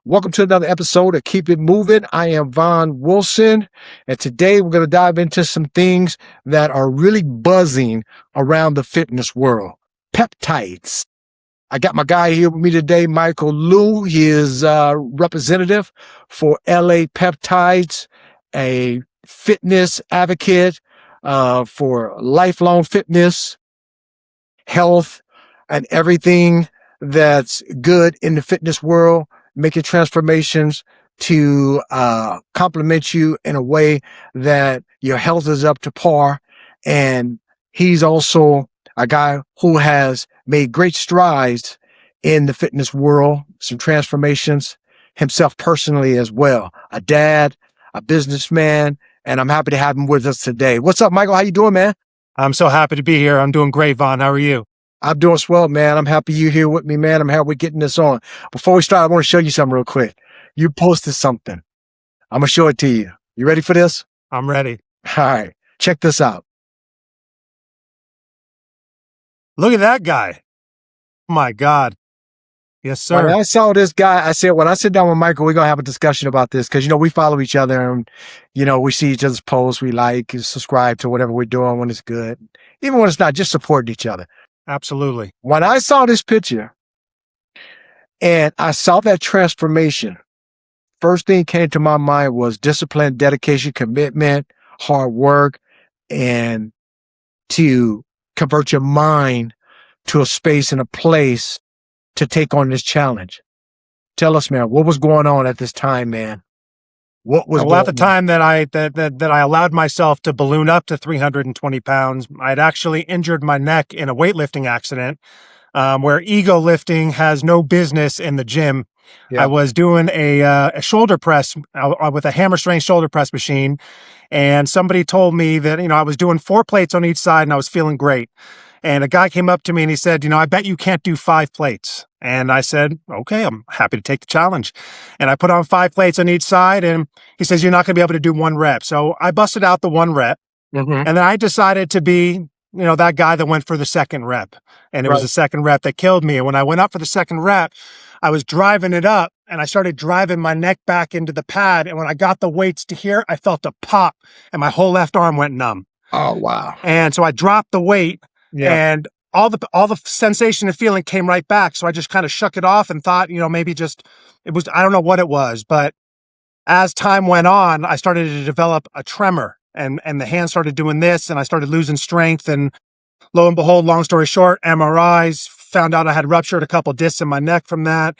Welcome to another episode of Keep It Movin. I am Vonn Wilson, and today we're going to dive into some things that are really buzzing around the fitness world. Peptides. I got my guy here with me today, Michael Lew. He is representative for LA Peptides, a fitness advocate for lifelong fitness, health, and everything that's good in the fitness world, making transformations to complement you in a way that your health is up to par. And he's also a guy who has made great strides in the fitness world, some transformations himself personally as well. A dad, a businessman, and I'm happy to have him with us today. What's up, Michael? How you doing, man? I'm so happy to be here. I'm doing great, Vonn. How are you? I'm doing swell, man. I'm happy you're here with me, man. I'm happy we're getting this on. Before we start, I want to show you something real quick. You posted something. I'm going to show it to you. You ready for this? I'm ready. All right. Check this out. Look at that guy. Oh my God. Yes, sir. When I saw this guy, I said, when I sit down with Michael, we're going to have a discussion about this because, we follow each other and, we see each other's posts. We like and subscribe to whatever we're doing when it's good. Even when it's not, just supporting each other. Absolutely. When I saw this picture and I saw that transformation, first thing came to my mind was discipline, dedication, commitment, hard work, and to convert your mind to a space and a place to take on this challenge. Tell us, man, what was going on at this time, man? What was at the time that I allowed myself to balloon up to 320 pounds, I'd actually injured my neck in a weightlifting accident, where ego lifting has no business in the gym. Yeah. I was doing a shoulder press with a hammer strength shoulder press machine, and somebody told me that I was doing 4 plates on each side and I was feeling great. And a guy came up to me and he said, I bet you can't do 5 plates. And I said, okay, I'm happy to take the challenge. And I put on 5 plates on each side, and he says, you're not going to be able to do 1 rep. So I busted out the 1 rep, and then I decided to be, that guy that went for the 2nd rep. And it was the 2nd rep that killed me. And when I went up for the 2nd rep, I was driving it up and I started driving my neck back into the pad. And when I got the weights to here, I felt a pop and my whole left arm went numb. Oh, wow. And so I dropped the weight. Yeah. And all the sensation and feeling came right back. So I just kind of shook it off and thought, maybe I don't know what it was. But as time went on, I started to develop a tremor and the hand started doing this and I started losing strength. And lo and behold, long story short, MRIs, found out I had ruptured a couple discs in my neck from that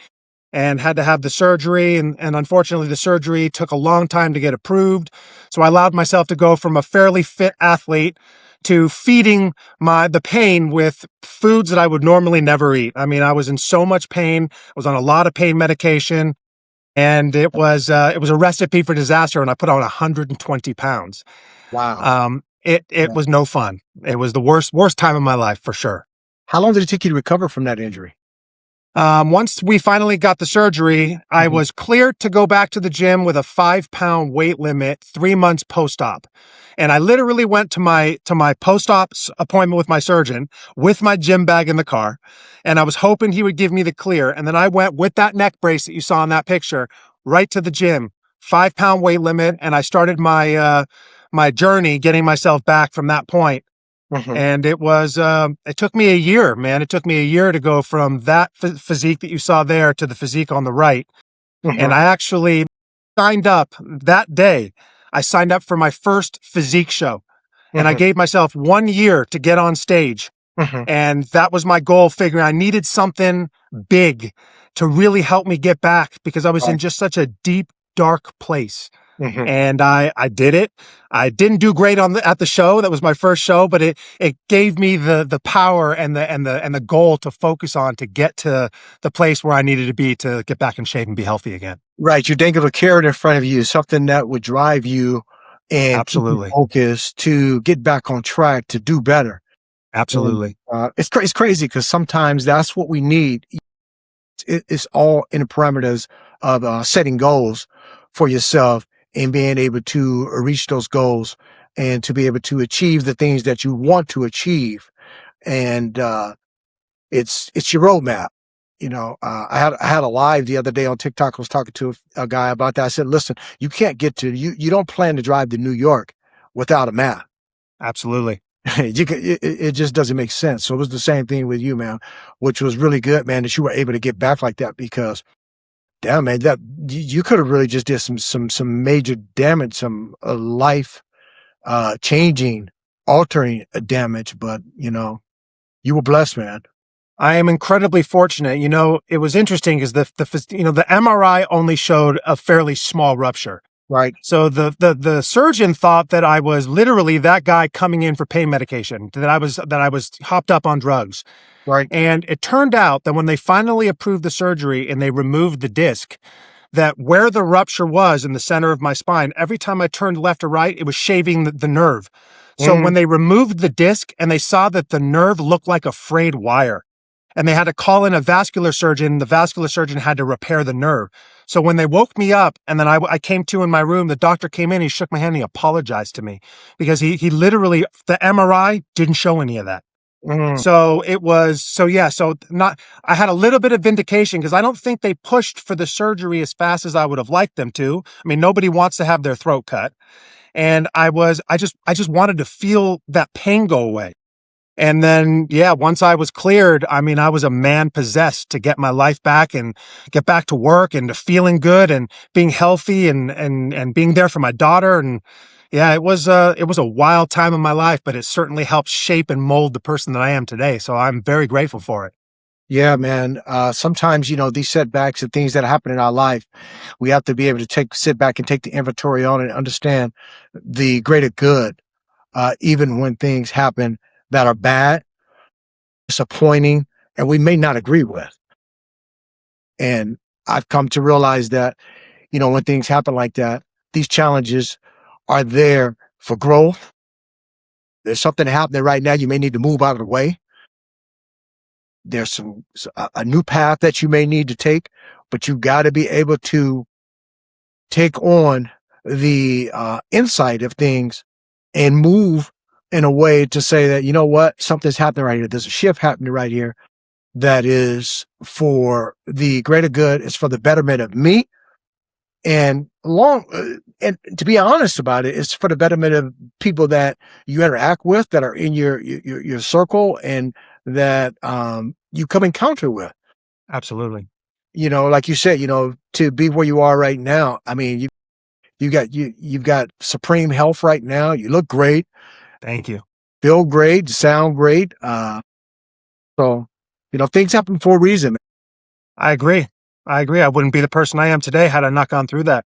and had to have the surgery. And unfortunately, the surgery took a long time to get approved. So I allowed myself to go from a fairly fit athlete to feeding the pain with foods that I would normally never eat. I mean, I was in so much pain. I was on a lot of pain medication, and it was a recipe for disaster. And I put on 120 pounds. Wow. It was no fun. It was the worst time of my life for sure. How long did it take you to recover from that injury? Once we finally got the surgery, I was cleared to go back to the gym with a 5-pound weight limit 3 months post-op. And I literally went to my post-op appointment with my surgeon with my gym bag in the car. And I was hoping he would give me the clear. And then I went with that neck brace that you saw in that picture right to the gym, 5-pound weight limit. And I started my journey getting myself back from that point. And it took me a year, man. It took me a year to go from that physique that you saw there to the physique on the right. And I actually signed up that day. I signed up for my first physique show and I gave myself 1 year to get on stage. And that was my goal, figuring I needed something big to really help me get back because I was in just such a deep, dark place. And I did it. I didn't do great at the show. That was my first show, but it gave me the power and the goal to focus on to get to the place where I needed to be to get back in shape and be healthy again. Right. You dangled a carrot in front of you, something that would drive you and absolutely focus to get back on track to do better. Absolutely. And, it's crazy because sometimes that's what we need. It's all in the parameters of setting goals for yourself and being able to reach those goals and to be able to achieve the things that you want to achieve. And it's your roadmap. I had a live the other day on TikTok. I was talking to a guy about that. I said, listen, you can't get to you don't plan to drive to New York without a map. Absolutely. It just doesn't make sense. So it was the same thing with you, man, which was really good, man, that you were able to get back like that because damn, man, that you could have really just did some major damage, some life changing, altering damage. But you were blessed, man. I am incredibly fortunate. It was interesting because the MRI only showed a fairly small rupture. Right, So the surgeon thought that I was literally that guy coming in for pain medication, that I was hopped up on drugs. right. And it turned out that when they finally approved the surgery and they removed the disc, that where the rupture was in the center of my spine, every time I turned left or right, it was shaving the nerve. So Mm, when they removed the disc and they saw that the nerve looked like a frayed wire, and they had to call in a vascular surgeon, the vascular surgeon had to repair the nerve. So when they woke me up and then I came to in my room, the doctor came in, he shook my hand, and he apologized to me because he literally, the MRI didn't show any of that. mm. So it was, so yeah, so not, I had a little bit of vindication because I don't think they pushed for the surgery as fast as I would have liked them to. I mean, nobody wants to have their throat cut. And I just wanted to feel that pain go away. And then, yeah, once I was cleared, I mean, I was a man possessed to get my life back and get back to work and to feeling good and being healthy and being there for my daughter. And yeah, it was a wild time in my life, but it certainly helped shape and mold the person that I am today. So I'm very grateful for it. Yeah, man. Sometimes, these setbacks and things that happen in our life, we have to be able to sit back and take the inventory on and understand the greater good, even when things happen that are bad, disappointing, and we may not agree with. And I've come to realize that, when things happen like that, these challenges are there for growth. There's something happening right now. You may need to move out of the way. There's a new path that you may need to take, but you got to be able to take on the insight of things and move in a way to say that, you know what, something's happening right here. There's a shift happening right here that is for the greater good. It's for the betterment of me. And to be honest about it, it's for the betterment of people that you interact with, that are in your circle, and that you come encounter with. Absolutely. Like you said, to be where you are right now. I mean, you've got supreme health right now. You look great, Thank you. feel great, sound great. So things happen for a reason. I agree. I agree. I wouldn't be the person I am today had I not gone through that.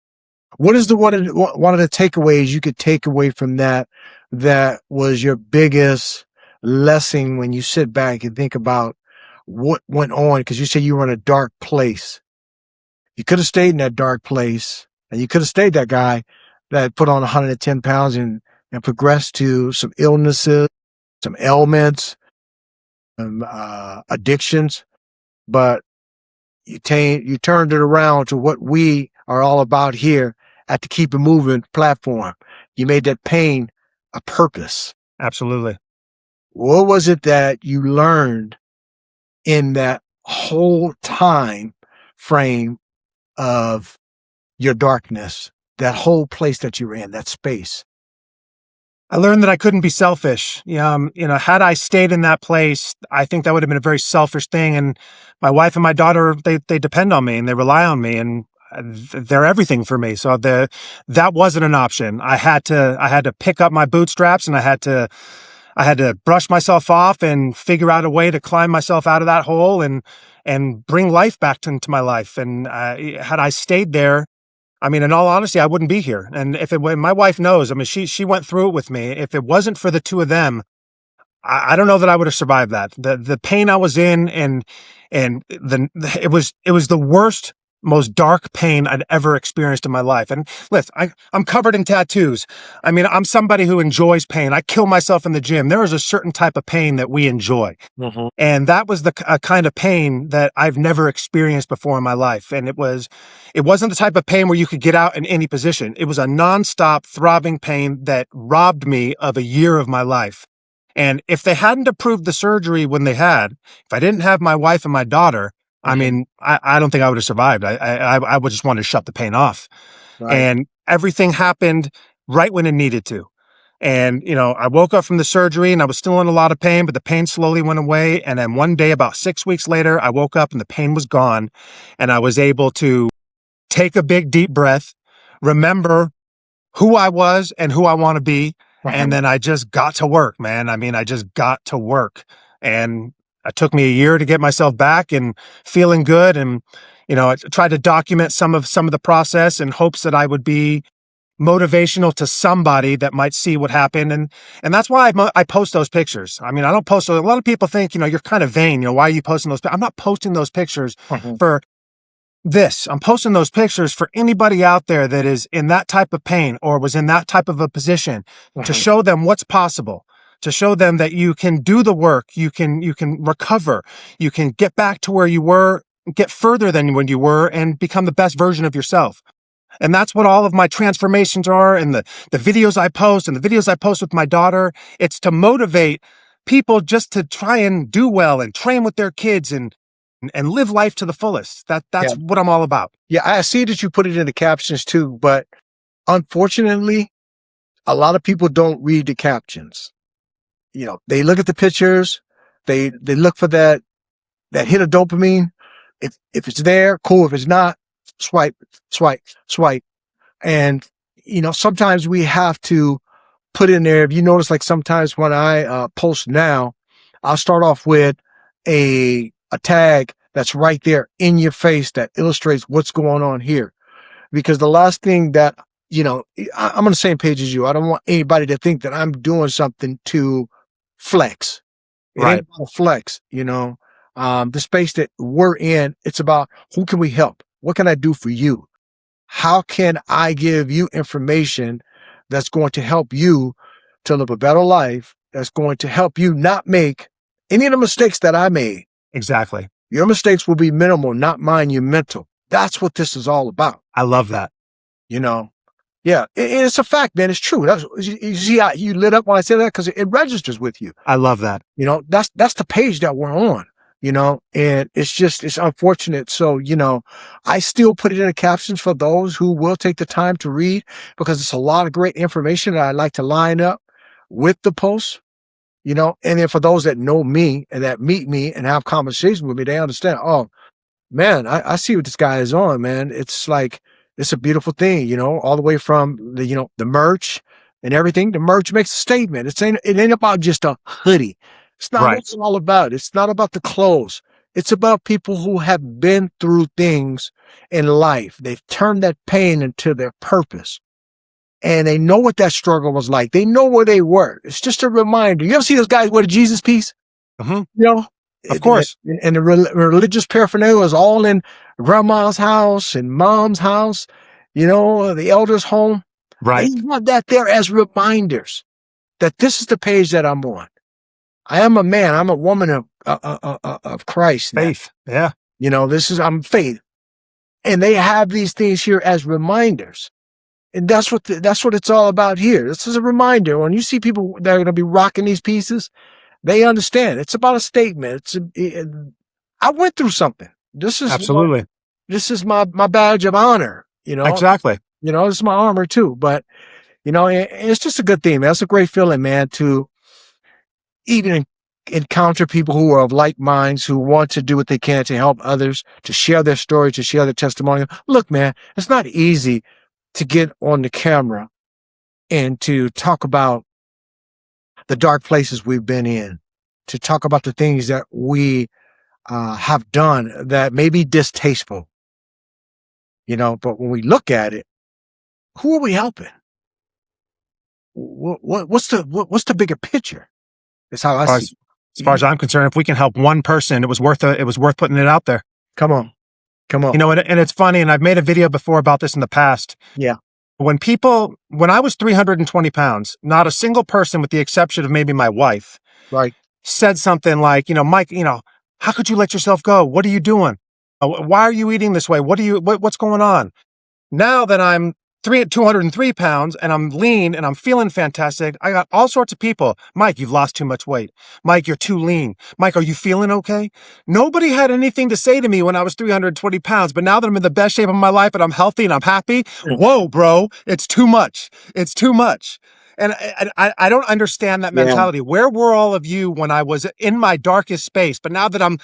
What is one of the takeaways you could take away from that was your biggest lesson when you sit back and think about what went on? Because you said you were in a dark place. You could have stayed in that dark place, and you could have stayed that guy that put on 110 pounds and progressed to some illnesses, some ailments, addictions. But you turned it around to what we are all about here at the Keep It Moving platform. You made that pain a purpose. Absolutely. What was it that you learned in that whole time frame of your darkness, that whole place that you were in, that space? I learned that I couldn't be selfish. Had I stayed in that place, I think that would have been a very selfish thing. And my wife and my daughter, they depend on me and they rely on me, and they're everything for me. So that wasn't an option. I had to pick up my bootstraps, and I had to brush myself off and figure out a way to climb myself out of that hole and bring life back into my life. And had I stayed there, I mean, in all honesty, I wouldn't be here. And my wife knows, I mean, she went through it with me. If it wasn't for the two of them, I don't know that I would have survived that. The pain I was in, it was the worst, most dark pain I'd ever experienced in my life. And listen, I'm covered in tattoos. I mean, I'm somebody who enjoys pain. I kill myself in the gym. There is a certain type of pain that we enjoy. Mhm. And that was the kind of pain that I've never experienced before in my life. And it wasn't the type of pain where you could get out in any position. It was a nonstop throbbing pain that robbed me of a year of my life. And if they hadn't approved the surgery when they had, if I didn't have my wife and my daughter, I mean, I don't think I would have survived. I would just want to shut the pain off. Right. And everything happened right when it needed to. And, I woke up from the surgery and I was still in a lot of pain, but the pain slowly went away. And then one day, about 6 weeks later, I woke up and the pain was gone. And I was able to take a big, deep breath, remember who I was and who I want to be. And then I just got to work, man. I mean, I just got to work. And it took me a year to get myself back and feeling good. And, I tried to document some of the process in hopes that I would be motivational to somebody that might see what happened. And that's why I post those pictures. I mean, I don't post, a lot of people think, you're kind of vain. Why are you posting those? I'm not posting those pictures for this. I'm posting those pictures for anybody out there that is in that type of pain or was in that type of a position to show them what's possible, to show them that you can do the work, you can recover, you can get back to where you were, get further than when you were, and become the best version of yourself. And that's what all of my transformations are, and the videos I post and the videos I post with my daughter. It's to motivate people just to try and do well and train with their kids and live life to the fullest. That's what I'm all about. Yeah, I see that you put it in the captions too, but unfortunately, a lot of people don't read the captions. They look at the pictures, they look for that hit of dopamine. If it's there, cool. If it's not, swipe, swipe, swipe. And sometimes we have to put in there. If you notice, like sometimes when I post now, I'll start off with a tag that's right there in your face that illustrates what's going on here. Because the last thing that, I'm on the same page as you. I don't want anybody to think that I'm doing something to flex. It Right. ain't about flex, the space that we're in, it's about who can we help? What can I do for you? How can I give you information that's going to help you to live a better life, that's going to help you not make any of the mistakes that I made? Exactly. Your mistakes will be minimal, not mine, your mental. That's what this is all about. I love that. Yeah, it's a fact, man. It's true. You see how you lit up when I said that? Because it registers with you. I love that. That's the page that we're on, and it's unfortunate. So, I still put it in the captions for those who will take the time to read, because it's a lot of great information that I like to line up with the posts, and then for those that know me and that meet me and have conversations with me, they understand, oh, man, I see what this guy is on, man. It's like, it's a beautiful thing, all the way from the merch and everything. The merch makes a statement. It ain't about just a hoodie. It's not what it's all about. It's not about the clothes. It's about people who have been through things in life. They've turned that pain into their purpose. And they know what that struggle was like. They know where they were. It's just a reminder. You ever see those guys wear the Jesus piece? Of course. And the religious paraphernalia is all in grandma's house and mom's house, the elder's home. Right. They want that there as reminders that this is the page that I'm on. I am a man. I'm a woman of Christ. Faith. Yeah. I'm faith. And they have these things here as reminders. And that's what it's all about here. This is a reminder. When you see people that are going to be rocking these pieces, they understand. It's about a statement. I went through something. This is absolutely. This is my badge of honor. Exactly. This is my armor too. But it's just a good thing, man. It's a great feeling, man, to even encounter people who are of like minds, who want to do what they can to help others, to share their story, to share their testimony. Look, man, it's not easy to get on the camera and to talk about the dark places we've been in, to talk about the things that we have done that may be distasteful, but when we look at it, who are we helping? What's the bigger picture? That's how I see it. As far as I'm concerned, if we can help one person, it was worth putting it out there. Come on. And it's funny, and I've made a video before about this in the past. Yeah. When I was 320 pounds, not a single person, with the exception of maybe my wife, Right. said something like, Mike, how could you let yourself go? What are you doing? Why are you eating this way? What's going on? Now that I'm 203 pounds and I'm lean and I'm feeling fantastic. I got all sorts of people. Mike, you've lost too much weight. Mike, you're too lean. Mike, are you feeling okay? Nobody had anything to say to me when I was 320 pounds, but now that I'm in the best shape of my life and I'm healthy and I'm happy, whoa, bro, it's too much. It's too much. And I don't understand that Yeah. mentality. Where were all of you when I was in my darkest space? But now that I'm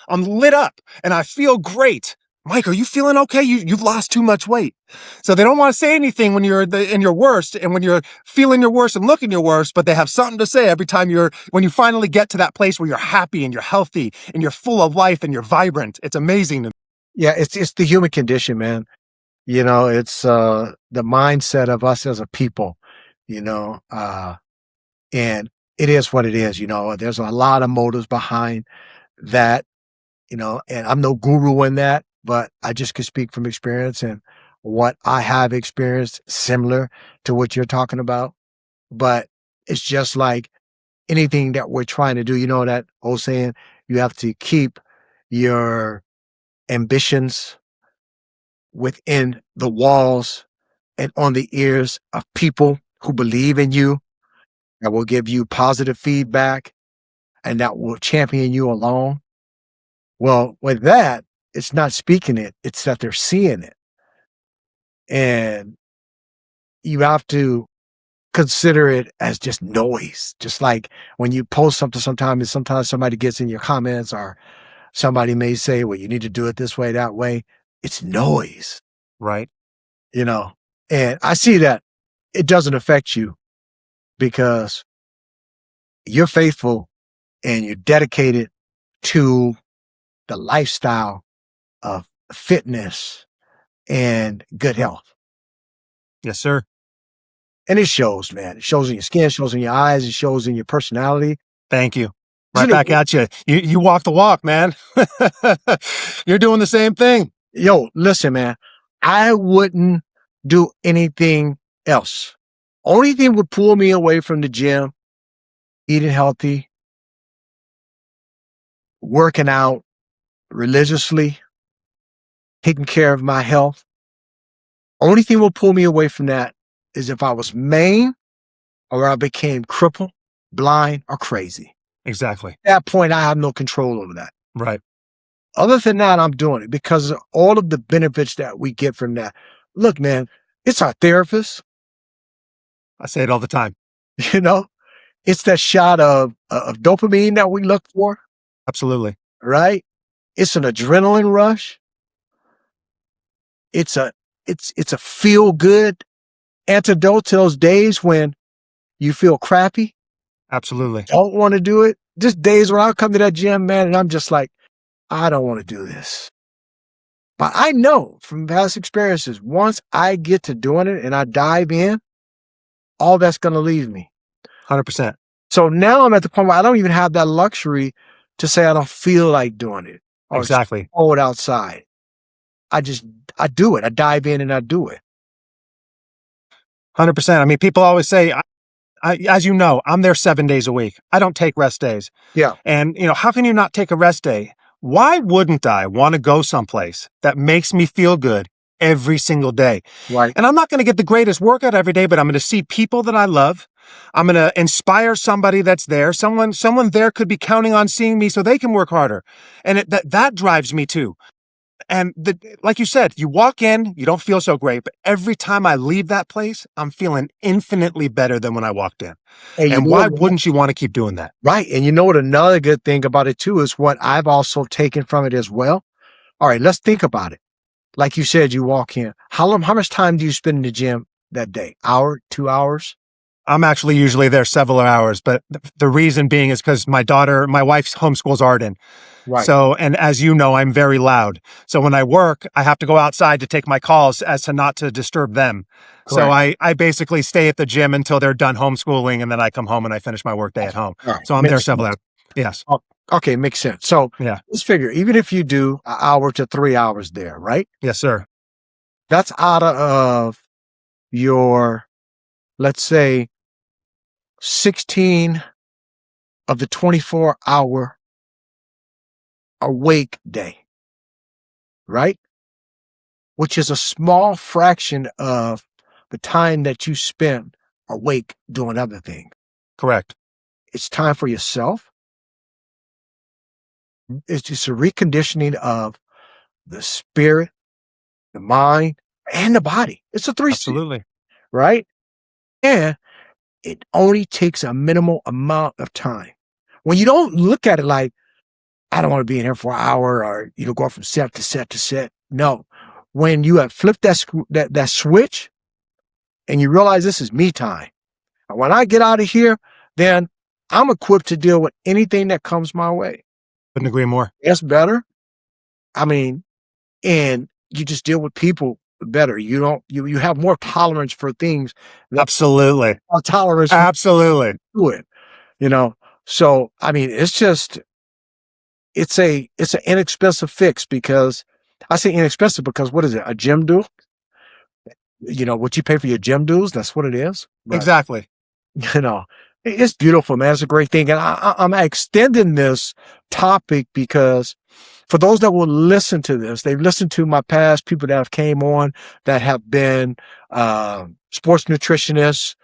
lit up and I feel great, Mike, are you feeling okay? You've lost too much weight. So they don't want to say anything when you're in your worst and when you're feeling your worst and looking your worst, but they have something to say every time when you finally get to that place where you're happy and you're healthy and you're full of life and you're vibrant. It's amazing to me. Yeah, it's the human condition, man. It's the mindset of us as a people, you know, and it is what it is. There's a lot of motives behind that, and I'm no guru in that, but I just could speak from experience and what I have experienced similar to what you're talking about. But it's just like anything that we're trying to do, that old saying, you have to keep your ambitions within the walls and on the ears of people who believe in you, that will give you positive feedback and that will champion you along. Well, with that, it's not speaking it, it's that they're seeing it. And you have to consider it as just noise. Just like when you post something, sometimes somebody gets in your comments or somebody may say, well, you need to do it this way, that way. It's noise, Right. you know. And I see that it doesn't affect you because you're faithful and you're dedicated to the lifestyle of fitness and good health. Yes, sir. And it shows, man. It shows in your skin, it shows in your eyes, it shows in your personality. Thank you. Right Isn't it? back at you. You walk the walk, man. You're doing the same thing. Yo, listen, man. I wouldn't do anything else. Only thing would pull me away from the gym, eating healthy, working out religiously, taking care of my health. Only thing will pull me away from that is if I was maimed or I became crippled, blind, or crazy. Exactly. At that point, I have no control over that. Right. Other than that, I'm doing it because of all of the benefits that we get from that. Look, man, it's our therapist, I say it all the time. you know, it's that shot of dopamine that we look for, Absolutely. right? It's an adrenaline rush. It's a it's a feel good antidote to those days when you feel crappy, Absolutely. don't want to do it. Just days where I'll come to that gym, man, and I'm just like, I don't want to do this. But I know from past experiences, once I get to doing it and I dive in, all that's going to leave me. 100%. So now I'm at the point where I don't even have that luxury to say I don't feel like doing it or it's Exactly. cold outside. I do it. I dive in and I do it. 100%. I mean, people always say, as you know, I'm there 7 days a week. I don't take rest days. Yeah. And, how can you not take a rest day? Why wouldn't I want to go someplace that makes me feel good every single day? Right. And I'm not going to get the greatest workout every day, but I'm going to see people that I love. I'm going to inspire somebody that's there. Someone there could be counting on seeing me so they can work harder. And that drives me too. And like you said, you walk in, you don't feel so great, but every time I leave that place, I'm feeling infinitely better than when I walked in. And you And know why what? wouldn't you want to keep doing that? Right. And you know what? Another good thing about it too is what I've also taken from it as well. All right, let's think about it. Like you said, you walk in. How much time do you spend in the gym that day? Hour, 2 hours? I'm actually usually there several hours, but the reason being is because my wife's homeschools Arden. Right. So, and as you know, I'm very loud. So when I work, I have to go outside to take my calls as to not to disturb them. So Correct. I basically stay at the gym until they're done homeschooling, and then I come home and I finish my work day at home. All right. So I'm there Makes several sense. hours. Yes. Okay, makes sense. So Yeah. let's figure, even if you do an hour to 3 hours there, right? Yes, sir. That's out of your, let's say, 16 of the 24-hour awake day, right? Which is a small fraction of the time that you spent awake doing other things. Correct. It's time for yourself. It's just a reconditioning of the spirit, the mind, and the body. It's a 360, Absolutely. right? And it only takes a minimal amount of time. When you don't look at it like, I don't want to be in here for an hour or, go from set to set to set. No. When you have flipped that switch and you realize this is me time. And when I get out of here, then I'm equipped to deal with anything that comes my way. Couldn't agree more. It's better. I mean, and you just deal with people better. You have more tolerance for things. Absolutely. Tolerance Absolutely. to it, So, I mean, it's an inexpensive fix because I say inexpensive because what is it? A gym dues? What you pay for your gym dues, that's what it is. But, Exactly. It's beautiful, man. It's a great thing. And I'm extending this topic because for those that will listen to this, they've listened to my past people that have came on that have been sports nutritionists,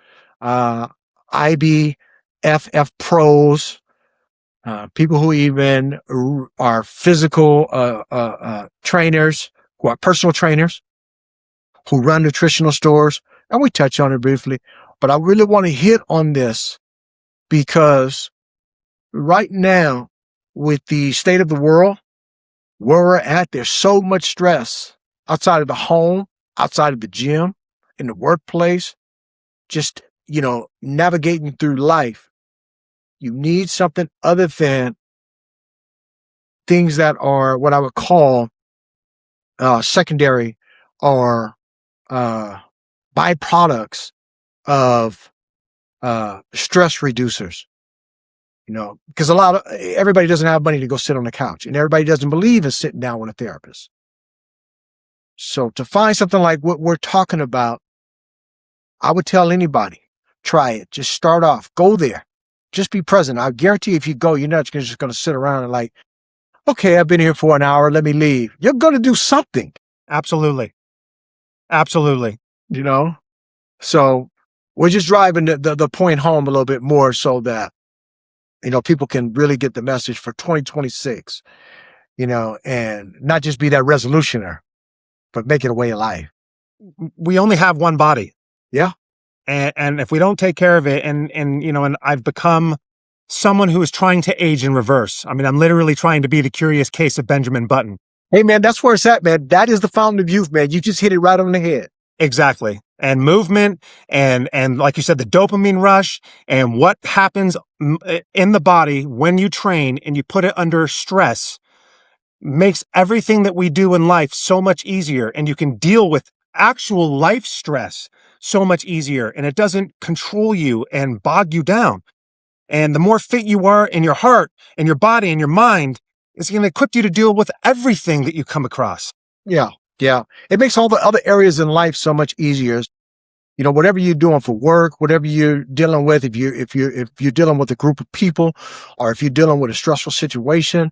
IBFF pros, people who even are physical trainers, who are personal trainers, who run nutritional stores. And we touch on it briefly. But I really want to hit on this because right now, with the state of the world, where we're at, there's so much stress outside of the home, outside of the gym, in the workplace, just, navigating through life. You need something other than things that are what I would call secondary or byproducts of stress reducers. Because everybody doesn't have money to go sit on the couch, and everybody doesn't believe in sitting down with a therapist. So to find something like what we're talking about, I would tell anybody, try it. Just start off, go there, just be present. I guarantee if you go, you're not just going to sit around and like, okay, I've been here for an hour, let me leave. You're going to do something. Absolutely. Absolutely. So we're just driving the point home a little bit more so that, people can really get the message for 2026, and not just be that resolutioner, but make it a way of life. We only have one body. Yeah. And if we don't take care of it, and I've become someone who is trying to age in reverse. I mean, I'm literally trying to be the Curious Case of Benjamin Button. Hey, man, that's where it's at, man. That is the fountain of youth, man. You just hit it right on the head. Exactly. And movement and like you said, the dopamine rush and what happens in the body when you train and you put it under stress makes everything that we do in life so much easier. And you can deal with actual life stress so much easier, and it doesn't control you and bog you down. And the more fit you are in your heart and your body and your mind, it's going to equip you to deal with everything that you come across. Yeah. Yeah. It makes all the other areas in life so much easier. Whatever you're doing for work, whatever you're dealing with, if you're dealing with a group of people, or if you're dealing with a stressful situation,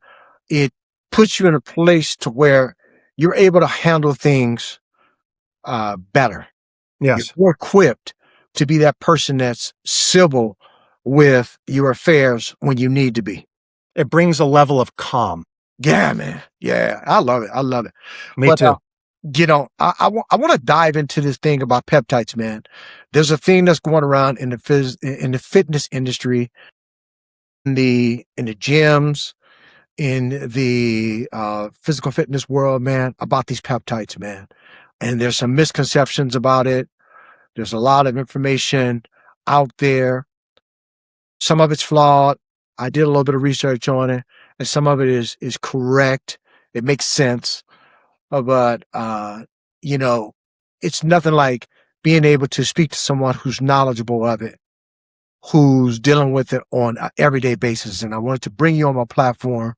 it puts you in a place to where you're able to handle things better. Yes. You're more equipped to be that person that's civil with your affairs when you need to be. It brings a level of calm. Yeah, man. Yeah, I love it. I love it. Me too. I want to dive into this thing about peptides, man. There's a thing that's going around in the fitness industry, in the gyms, in the physical fitness world, man, about these peptides, man. And there's some misconceptions about it. There's a lot of information out there. Some of it's flawed. I did a little bit of research on it, and some of it is correct. It makes sense. But it's nothing like being able to speak to someone who's knowledgeable of it, who's dealing with it on an everyday basis. And I wanted to bring you on my platform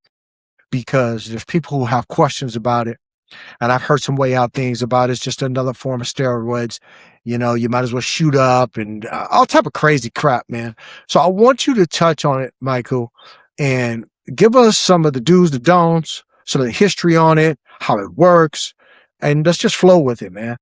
because there's people who have questions about it. And I've heard some way out things about it's just another form of steroids. You might as well shoot up and all type of crazy crap, man. So I want you to touch on it, Michael, and give us some of the do's, the don'ts, some of the history on it, how it works, and let's just flow with it, man.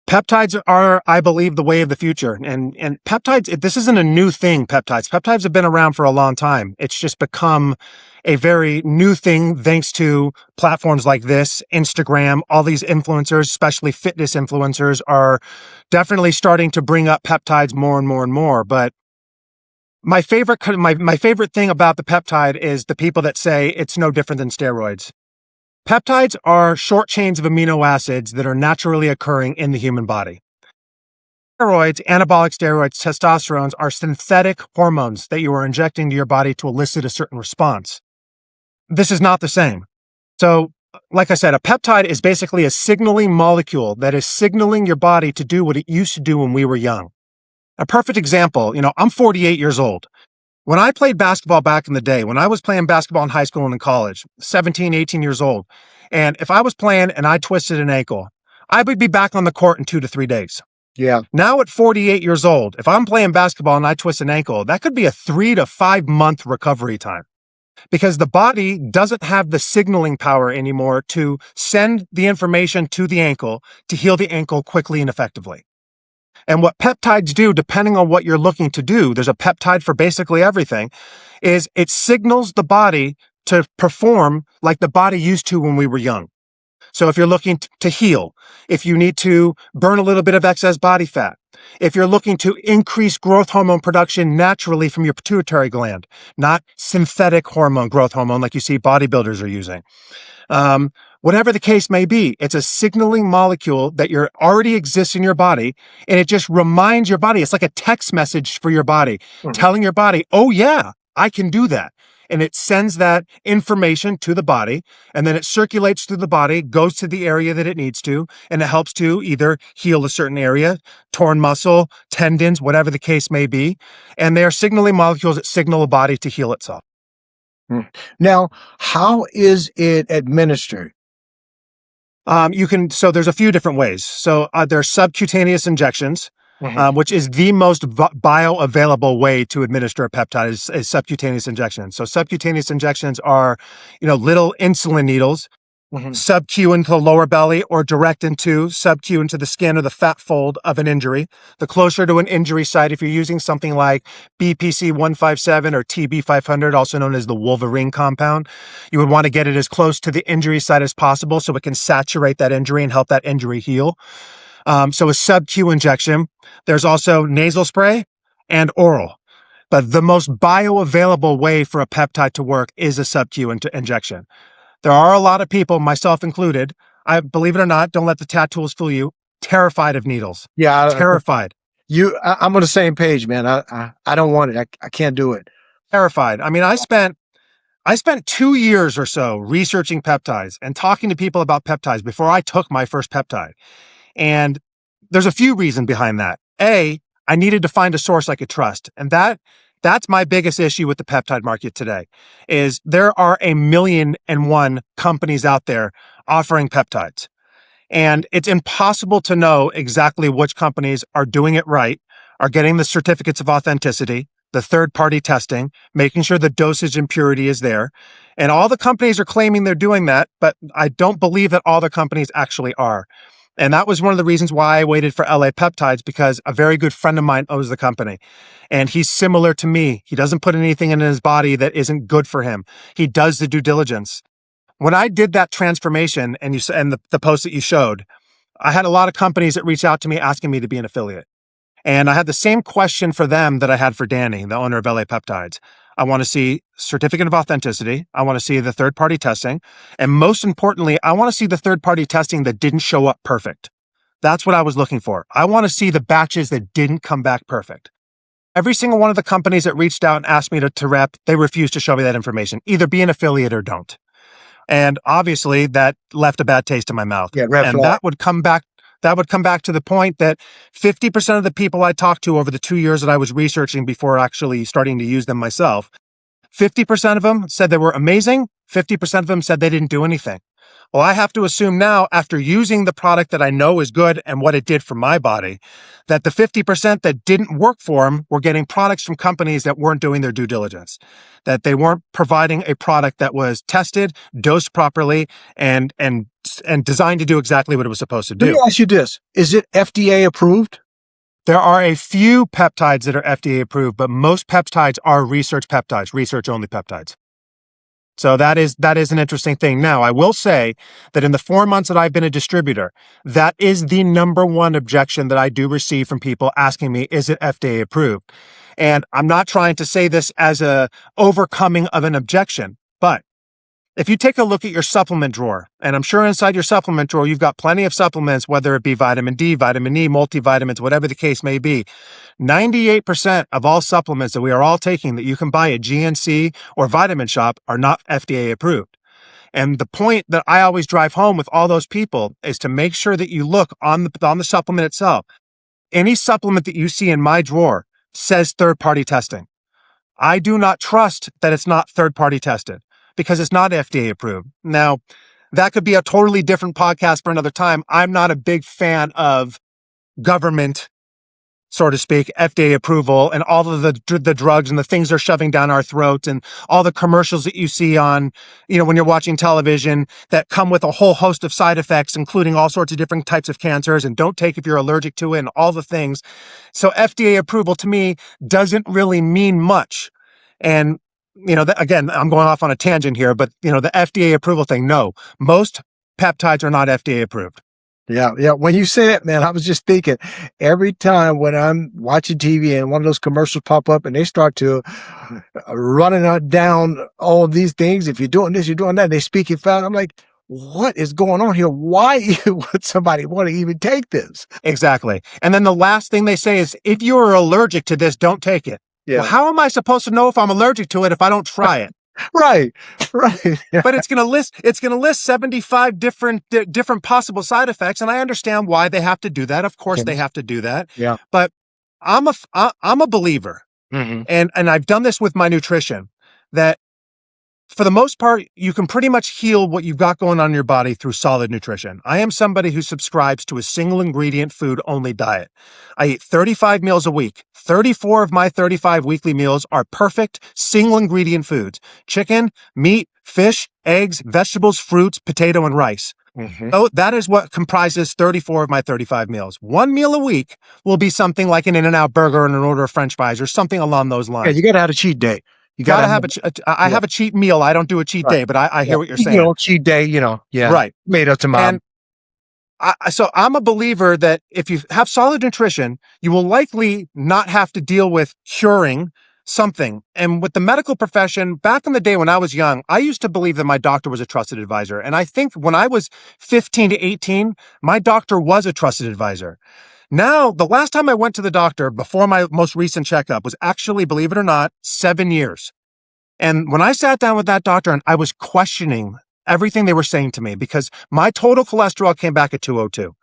Peptides are, I believe, the way of the future. And peptides, this isn't a new thing, peptides. Peptides have been around for a long time. It's just become a very new thing thanks to platforms like this, Instagram, all these influencers, especially fitness influencers, are definitely starting to bring up peptides more and more and more. But my favorite thing about the peptide is the people that say it's no different than steroids. Peptides are short chains of amino acids that are naturally occurring in the human body. Steroids, anabolic steroids, testosterone are synthetic hormones that you are injecting into your body to elicit a certain response. This is not the same. So, like I said, a peptide is basically a signaling molecule that is signaling your body to do what it used to do when we were young. A perfect example, I'm 48 years old. When I played basketball back in the day, when I was playing basketball in high school and in college, 17, 18 years old, and if I was playing and I twisted an ankle, I would be back on the court in 2 to 3 days. Yeah. Now at 48 years old, if I'm playing basketball and I twist an ankle, that could be a 3 to 5 month recovery time because the body doesn't have the signaling power anymore to send the information to the ankle to heal the ankle quickly and effectively. And what peptides do, depending on what you're looking to do, there's a peptide for basically everything, is it signals the body to perform like the body used to when we were young. So if you're looking to heal, if you need to burn a little bit of excess body fat, if you're looking to increase growth hormone production naturally from your pituitary gland, not synthetic growth hormone like you see bodybuilders are using. Whatever the case may be, it's a signaling molecule that already exists in your body, and it just reminds your body. It's like a text message for your body, telling your body, oh yeah, I can do that. And it sends that information to the body, and then it circulates through the body, goes to the area that it needs to, and it helps to either heal a certain area, torn muscle, tendons, whatever the case may be. And they are signaling molecules that signal the body to heal itself. Now, how is it administered? So there's a few different ways. So there's subcutaneous injections, which is the most bioavailable way to administer a peptide is subcutaneous injections. So subcutaneous injections are, little insulin needles, sub-Q into the lower belly or direct into sub-Q into the skin or the fat fold of an injury. The closer to an injury site, if you're using something like BPC 157 or TB 500, also known as the Wolverine compound, you would want to get it as close to the injury site as possible so it can saturate that injury and help that injury heal. So a sub-Q injection. There's also nasal spray and oral. But the most bioavailable way for a peptide to work is a sub-Q injection. There are a lot of people, myself included, I believe it or not, don't let the tattoos fool you, terrified of needles. Yeah. Terrified. I'm on the same page, man. I don't want it. I can't do it. Terrified. I mean, I spent 2 years or so researching peptides and talking to people about peptides before I took my first peptide. And there's a few reasons behind that. A, I needed to find a source I could trust. And that's my biggest issue with the peptide market today, is there are 1,000,001 companies out there offering peptides. And it's impossible to know exactly which companies are doing it right, are getting the certificates of authenticity, the third-party testing, making sure the dosage and purity is there. And all the companies are claiming they're doing that, but I don't believe that all the companies actually are. And that was one of the reasons why I waited for LA Peptides, because a very good friend of mine owns the company. And he's similar to me. He doesn't put anything in his body that isn't good for him. He does the due diligence. When I did that transformation and the post that you showed, I had a lot of companies that reached out to me asking me to be an affiliate. And I had the same question for them that I had for Danny, the owner of LA Peptides. I want to see certificate of authenticity. I want to see the third-party testing. And most importantly, I want to see the third-party testing that didn't show up perfect. That's what I was looking for. I want to see the batches that didn't come back perfect. Every single one of the companies that reached out and asked me to rep, they refused to show me that information. Either be an affiliate or don't. And obviously that left a bad taste in my mouth. Yeah, red flag. That would come back to the point that 50% of the people I talked to over the 2 years that I was researching before actually starting to use them myself, 50% of them said they were amazing. 50% of them said they didn't do anything. Well, I have to assume now, after using the product that I know is good and what it did for my body, that the 50% that didn't work for them were getting products from companies that weren't doing their due diligence, that they weren't providing a product that was tested, dosed properly, and designed to do exactly what it was supposed to Let me do. ask you this. Is it FDA approved? There are a few peptides that are FDA approved, but most peptides are research peptides, research only peptides. So that is an interesting thing. Now, I will say that in the 4 months that I've been a distributor, that is the number one objection that I do receive from people asking me, is it FDA approved? And I'm not trying to say this as a overcoming of an objection, but if you take a look at your supplement drawer, and I'm sure inside your supplement drawer, you've got plenty of supplements, whether it be vitamin D, vitamin E, multivitamins, whatever the case may be. 98% of all supplements that we are all taking that you can buy at GNC or Vitamin Shop are not FDA approved. And the point that I always drive home with all those people is to make sure that you look on the supplement itself. Any supplement that you see in my drawer says third-party testing. I do not trust that it's not third-party tested because it's not FDA approved. Now, that could be a totally different podcast for another time. I'm not a big fan of government, so to speak, FDA approval and all of the drugs and the things they're shoving down our throats and all the commercials that you see on, when you're watching television that come with a whole host of side effects, including all sorts of different types of cancers and don't take if you're allergic to it and all the things. So FDA approval to me doesn't really mean much. And, again, I'm going off on a tangent here, but, the FDA approval thing, no, most peptides are not FDA approved. Yeah, yeah. When you say that, man, I was just thinking every time when I'm watching TV and one of those commercials pop up and they start to running down all these things. If you're doing this, you're doing that. They speak it fast. I'm like, what is going on here? Why would somebody want to even take this? Exactly. And then the last thing they say is, if you are allergic to this, don't take it. Yeah. Well, how am I supposed to know if I'm allergic to it if I don't try it? Right. Right. But it's going to list 75 different possible side effects. And I understand why they have to do that. Of course, they have to do that. Yeah. But I'm a believer, Mm-hmm. and I've done this with my nutrition, that for the most part, you can pretty much heal what you've got going on in your body through solid nutrition. I am somebody who subscribes to a single ingredient food only diet. I eat 35 meals a week. 34 of my 35 weekly meals are perfect single ingredient foods: chicken, meat, fish, eggs, vegetables, fruits, potato, and rice. Mm-hmm. So that is what comprises 34 of my 35 meals. One meal a week will be something like an In-N-Out burger and an order of French fries or something along those Yeah, lines. you got to have a cheat day. You got to Gotta have I have a cheat meal. I don't do a cheat right. day, but I hear what you're You saying. know, cheat day. Yeah, Right. made up to mom. And so I'm a believer that if you have solid nutrition, you will likely not have to deal with curing something. And with the medical profession, back in the day when I was young, I used to believe that my doctor was a trusted advisor. And I think when I was 15 to 18, my doctor was a trusted advisor. Now, the last time I went to the doctor before my most recent checkup was actually, believe it or not, 7 years. And when I sat down with that doctor and I was questioning everything they were saying to me, because my total cholesterol came back at 202.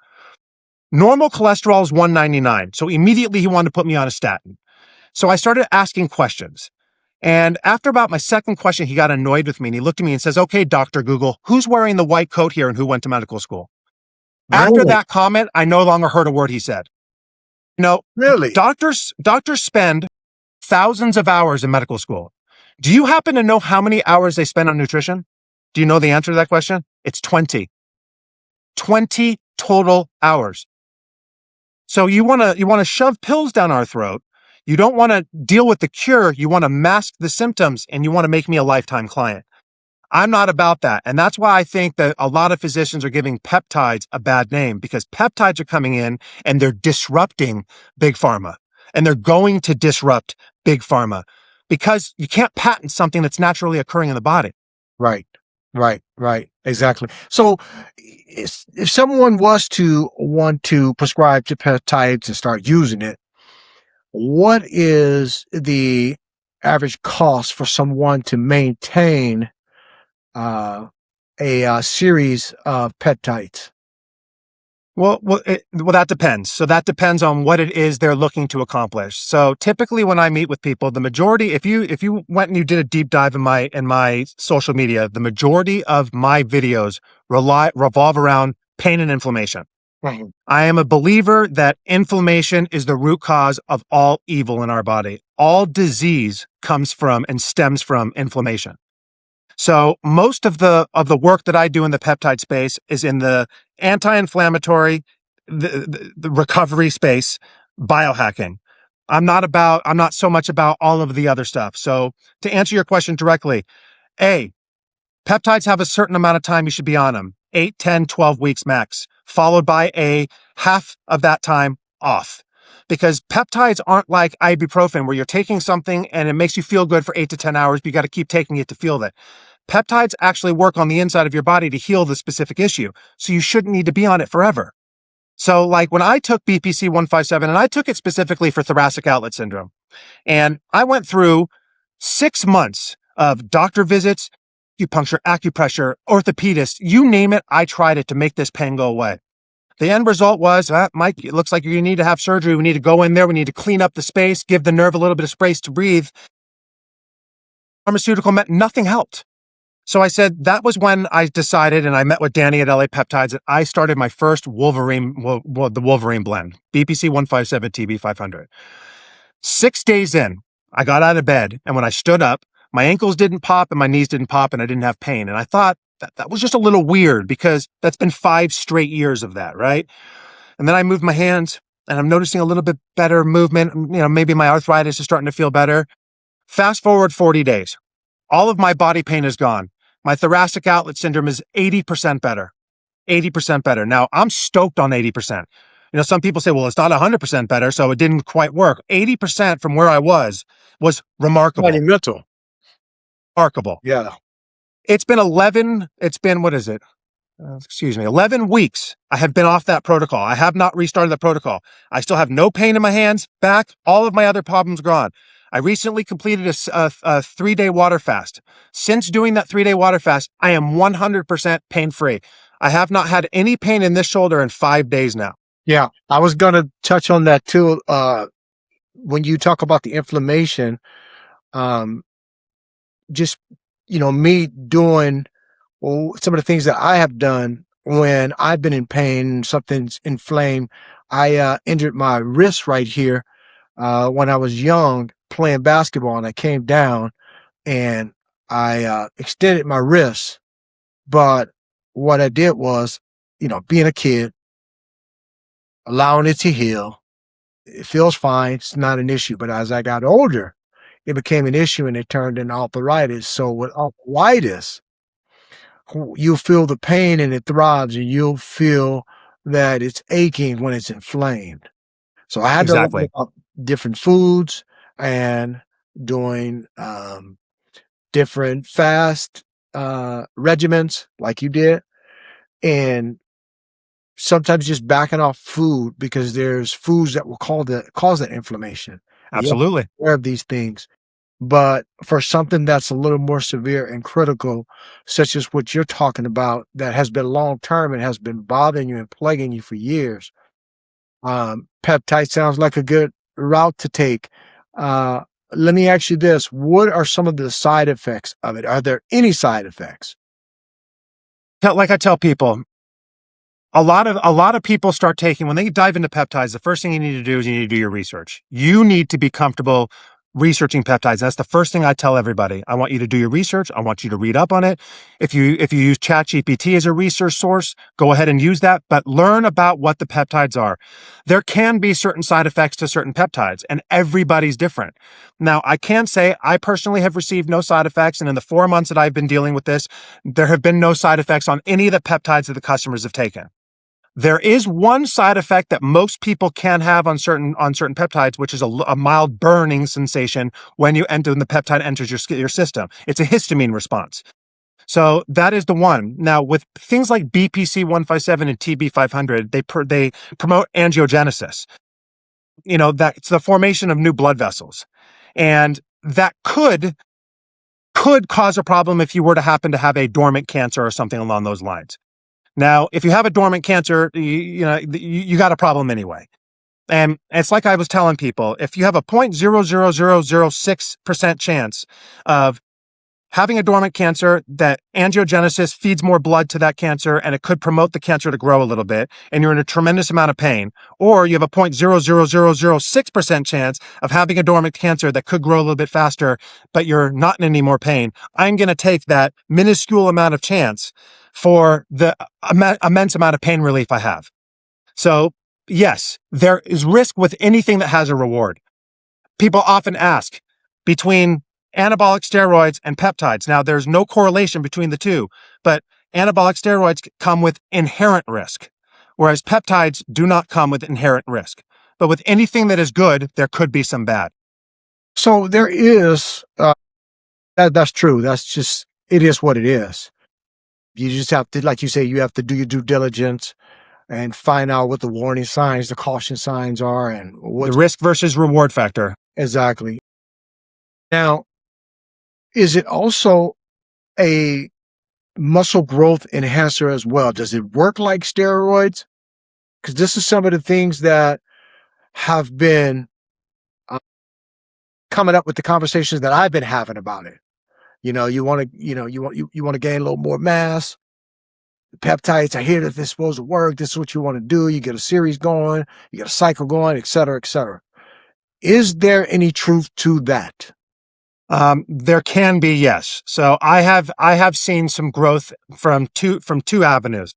Normal cholesterol is 199. So immediately he wanted to put me on a statin. So I started asking questions. And after about my second question, he got annoyed with me and he looked at me and says, "Okay, Dr. Google, who's wearing the white coat here and who went to medical school?" After Really? that comment, I no longer heard a word he said. Really? Doctors spend thousands of hours in medical school. Do you happen to know how many hours they spend on nutrition? Do you know the answer to that question? It's 20. 20 total hours. So you want to shove pills down our throat. You don't want to deal with the cure. You want to mask the symptoms, and you want to make me a lifetime client. I'm not about that. And that's why I think that a lot of physicians are giving peptides a bad name, because peptides are coming in and they're disrupting big pharma, and they're going to disrupt big pharma because you can't patent something that's naturally occurring in the body. Right. Right. Right. Exactly. So if someone was to want to prescribe to peptides and start using it, what is the average cost for someone to maintain uh, a series of peptides? Well, that depends. So that depends on what it is they're looking to accomplish. So typically, when I meet with people, the majority, if you went and you did a deep dive in my social media, the majority of my videos revolve around pain and inflammation. Right. I am a believer that inflammation is the root cause of all evil in our body. All disease comes from and stems from inflammation. So most of the work that I do in the peptide space is in the anti-inflammatory, the recovery space, biohacking. I'm not so much about all of the other stuff. So to answer your question directly, A, peptides have a certain amount of time you should be on them, 8, 10, 12 weeks max, followed by a half of that time off. Because peptides aren't like ibuprofen where you're taking something and it makes you feel good for 8 to 10 hours, but you got to keep taking it to feel that. Peptides actually work on the inside of your body to heal the specific issue. So you shouldn't need to be on it forever. So like when I took BPC 157, and I took it specifically for thoracic outlet syndrome, and I went through 6 months of doctor visits, acupuncture, acupressure, orthopedist, you name it, I tried it to make this pain go away. The end result was, Mike, it looks like you need to have surgery. We need to go in there. We need to clean up the space, give the nerve a little bit of space to breathe. Pharmaceutical nothing helped. So I said that was when I decided, and I met with Danny at LA Peptides, that I started my first Wolverine, the Wolverine blend, BPC 157 TB 500. 6 days in, I got out of bed, and when I stood up, my ankles didn't pop and my knees didn't pop, and I didn't have pain. And I thought that was just a little weird because that's been 5 straight years of that, right? And then I moved my hands, and I'm noticing a little bit better movement. Maybe my arthritis is starting to feel better. Fast forward 40 days. All of my body pain is gone. My thoracic outlet syndrome is 80% better. 80% better. Now, I'm stoked on 80%. Some people say, well, it's not 100% better, so it didn't quite work. 80% from where I was remarkable. Monumental. Remarkable. Yeah. What is it? 11 weeks I have been off that protocol. I have not restarted the protocol. I still have no pain in my hands, back, all of my other problems gone. I recently completed a 3-day water fast. Since doing that 3-day water fast, I am 100% pain-free. I have not had any pain in this shoulder in 5 days now. Yeah. I was going to touch on that too. When you talk about the inflammation, just, me doing some of the things that I have done when I've been in pain, something's inflamed. I injured my wrist right here when I was young playing basketball, and I came down and I extended my wrist. But what I did was, being a kid, allowing it to heal. It feels fine. It's not an issue. But as I got older, it became an issue and it turned into arthritis. So with arthritis, you'll feel the pain and it throbs, and you'll feel that it's aching when it's inflamed. So I had to learn Exactly. about different foods and doing different fast regimens like you did, and sometimes just backing off food because there's foods that will cause that inflammation. And you have to be Absolutely. aware of these things. But for something that's a little more severe and critical, such as what you're talking about, that has been long term and has been bothering you and plaguing you for years, peptide sounds like a good route to take. Uh, Let me ask you this: what are some of the side effects of it? Are there any side effects? Like I tell people, a lot of people start taking, when they dive into peptides, the first thing you need to do is you need to do your research. You need to be comfortable researching peptides. That's the first thing I tell everybody. I want you to do your research. I want you to read up on it. If you use ChatGPT as a research source, go ahead and use that, but learn about what the peptides are. There can be certain side effects to certain peptides, and everybody's different. Now, I can say I personally have received no side effects, and in the 4 months that I've been dealing with this, there have been no side effects on any of the peptides that the customers have taken. There is one side effect that most people can have on certain peptides, which is a mild burning sensation when the peptide enters your system. It's a histamine response. So that is the one. Now, with things like BPC 157 and TB 500, they promote angiogenesis. That's the formation of new blood vessels, and that could cause a problem if you were to happen to have a dormant cancer or something along those lines. Now, if you have a dormant cancer, you got a problem anyway. And it's like I was telling people, if you have a 0.00006% chance of having a dormant cancer, that angiogenesis feeds more blood to that cancer and it could promote the cancer to grow a little bit, and you're in a tremendous amount of pain, or you have a 0.00006% chance of having a dormant cancer that could grow a little bit faster, but you're not in any more pain, I'm going to take that minuscule amount of chance for the immense amount of pain relief I have. So, yes, there is risk with anything that has a reward. People often ask between anabolic steroids and peptides. Now, there's no correlation between the two, but anabolic steroids come with inherent risk, whereas peptides do not come with inherent risk. But with anything that is good, there could be some bad. So there is, that's true. It is what it is. You just have to, like you say, you have to do your due diligence and find out what the warning signs, the caution signs are, and what The risk versus reward factor. exactly. Now, is it also a muscle growth enhancer as well? Does it work like steroids? Because this is some of the things that have been coming up with the conversations that I've been having about it. You want to, you want to gain a little more mass. The peptides are here that they're supposed to work. This is what you want to do. You get a series going, you get a cycle going, et cetera, et cetera. Is there any truth to that? There can be, yes. So I have seen some growth from two avenues.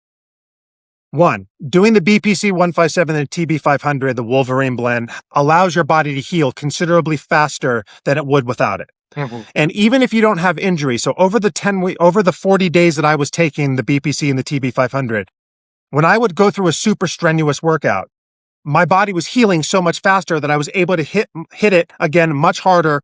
One, doing the BPC 157 and TB 500, the Wolverine blend, allows your body to heal considerably faster than it would without it. Mm-hmm. And even if you don't have injury, so over the 40 days that I was taking the BPC and the TB 500, when I would go through a super strenuous workout, my body was healing so much faster that I was able to hit it again much harder,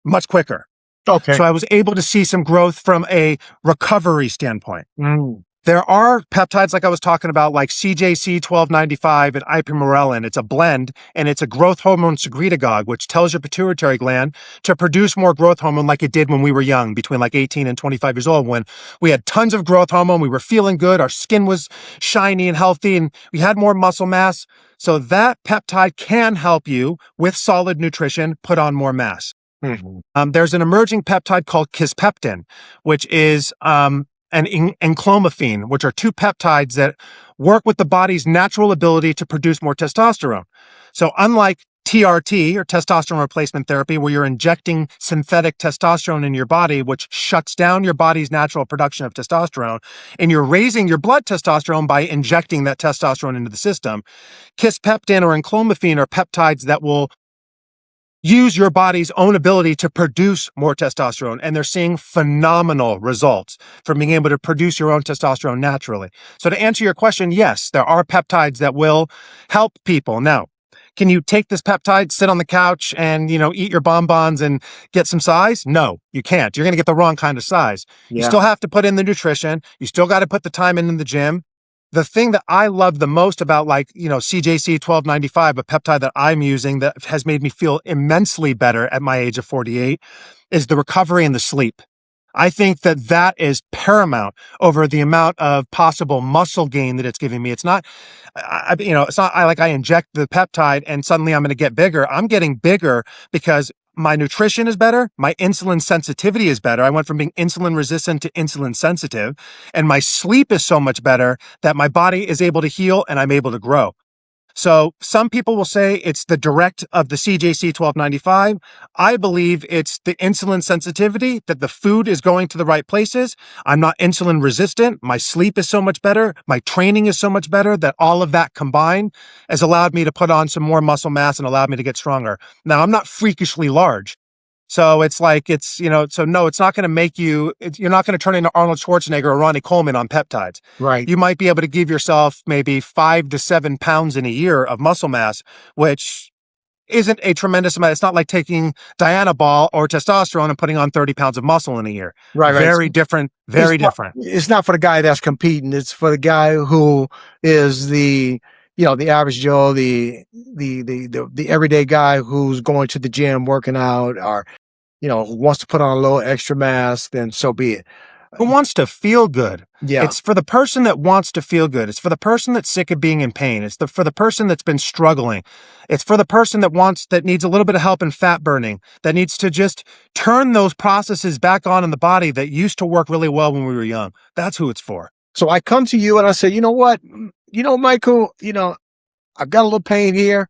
much quicker. Okay. So I was able to see some growth from a recovery standpoint. Mm. There are peptides like I was talking about, like CJC 1295 and ipamorelin. It's a blend, and it's a growth hormone secretagogue, which tells your pituitary gland to produce more growth hormone like it did when we were young, between like 18 and 25 years old, when we had tons of growth hormone, we were feeling good, our skin was shiny and healthy, and we had more muscle mass. So that peptide can help you with solid nutrition put on more mass. Mm-hmm. There's an emerging peptide called kisspeptin, which is and enclomiphene, which are two peptides that work with the body's natural ability to produce more testosterone. So unlike TRT, or testosterone replacement therapy, where you're injecting synthetic testosterone in your body, which shuts down your body's natural production of testosterone, and you're raising your blood testosterone by injecting that testosterone into the system, kisspeptin or enclomiphene are peptides that will use your body's own ability to produce more testosterone. And they're seeing phenomenal results from being able to produce your own testosterone naturally. So to answer your question, yes, there are peptides that will help people. Now, can you take this peptide, sit on the couch and, eat your bonbons and get some size? No, you can't. You're going to get the wrong kind of size. Yeah. You still have to put in the nutrition. You still got to put the time in the gym. The thing that I love the most about CJC 1295, a peptide that I'm using that has made me feel immensely better at my age of 48, is the recovery and the sleep. I think that is paramount over the amount of possible muscle gain that it's giving me. It's not, it's not I inject the peptide and suddenly I'm going to get bigger. I'm getting bigger because my nutrition is better. My insulin sensitivity is better. I went from being insulin resistant to insulin sensitive, and my sleep is so much better that my body is able to heal and I'm able to grow. So some people will say it's the direct of the CJC 1295. I believe it's the insulin sensitivity, that the food is going to the right places. I'm not insulin resistant. My sleep is so much better. My training is so much better that all of that combined has allowed me to put on some more muscle mass and allowed me to get stronger. Now, I'm not freakishly large. So it's so no, it's not going to make you're not going to turn into Arnold Schwarzenegger or Ronnie Coleman on peptides. Right. You might be able to give yourself maybe 5 to 7 pounds in a year of muscle mass, which isn't a tremendous amount. It's not like taking Dianabol or testosterone and putting on 30 pounds of muscle in a year. Right. Very different, very different. It's not for the guy that's competing. It's for the guy who is the average Joe, the everyday guy who's going to the gym, working out, or, who wants to put on a little extra mass, then so be it. Who wants to feel good? Yeah. It's for the person that wants to feel good. It's for the person that's sick of being in pain. It's for the person that's been struggling. It's for the person that needs a little bit of help in fat burning, that needs to just turn those processes back on in the body that used to work really well when we were young. That's who it's for. So I come to you and I say, you know what? Michael, I've got a little pain here.